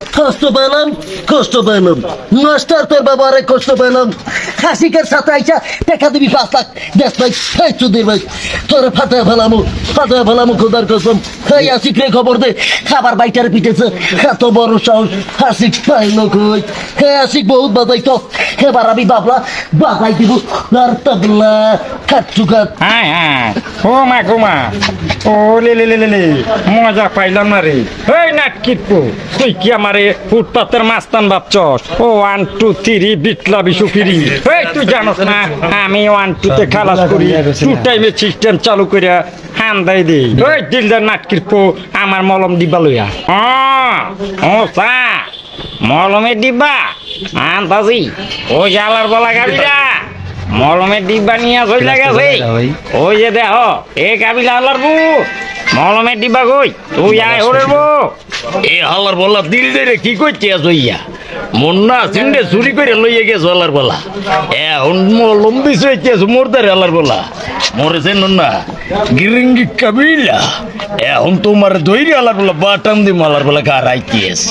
কষ্ট পেলাম মাস্টার তোর বাবারে কষ্ট পেলাম হাসিকের সাথে আইসা দেখা দিবি 5 লাখ দেশ ভাই এই চুদির ভাই তোরে ফাটায় ফেলামু খোদার কসম এই আশিক রে খবর দে খাবার বাইটারে পিটেছে এত বড় সাহস হাসিক পাইলো কই হে আশিক বহুত বাজাইতো এবার আমি বাজাই দিব আর তবলা খাচ্ছুকাত হ্যাঁ ও মা গো মা ও লে মজা পাইলাম না রে এই নাটকিটপু তুই কি আমারে ফুটপাতের মাস্তান ভাবছস ও 1 2 3 বিটলা বিশু ফিরি এই তুই জানোস না আমি 1 2 তে খালাস করি 2 টাইমে সিস্টেম চালু কইরা হান্দাই দেই ওই দিলদার নাটকিটপু আমার মলম দিবা লইয়া ও সা মলমের ডিব্বা আনতাছি ও জালার বলা গাবিরা মলমের ডিব্বা নিয়ে চলে গেছে ওই যে দেখ এ কাবিলা হালার বউ মলমের ডিব্বা কই তুই আয় ওরে বউ এ হালার বলা দিল দে রে কি করতে আছো ইয়া মুন্না সিন্ডে চুরি করে লইয়ে গেছো হালার বলা এখন লম্বি চইতে আছো মোরদারে হালার বলা মরেছে না গিরিঙ্গি কাবিলা এখন তোমার দৈরি হালার বলা বাটাম দি মালার বলা গা রাইতে আছে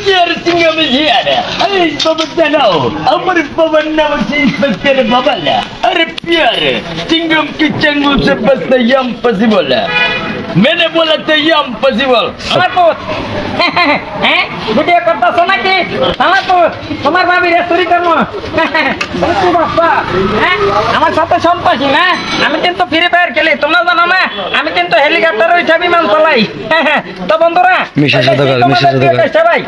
यार सिंगम जियारा अरे बाबा जानो अमर पवन नाम से इंस्पेक्टर बाबाला अरे प्यार सिंगम की चंगू से बस यम पॉसिबल है मैंने बोला तो यम पॉसिबल আমার পুত হ্যাঁ ভিডিও করতেছ নাকি আমার পুত তোমার ভাবি রে চুরি করবো তুই বাবা হ্যাঁ আমার সাথে সম্পর্কি না আমি কিন্তু ফ্রি ফায়ার খেলি তোমরা জানো না আমি কিন্তু হেলিকপ্টারে উঠে বিমান চালাই তো বন্ধুরা মিশা সাথে ভাই ভাই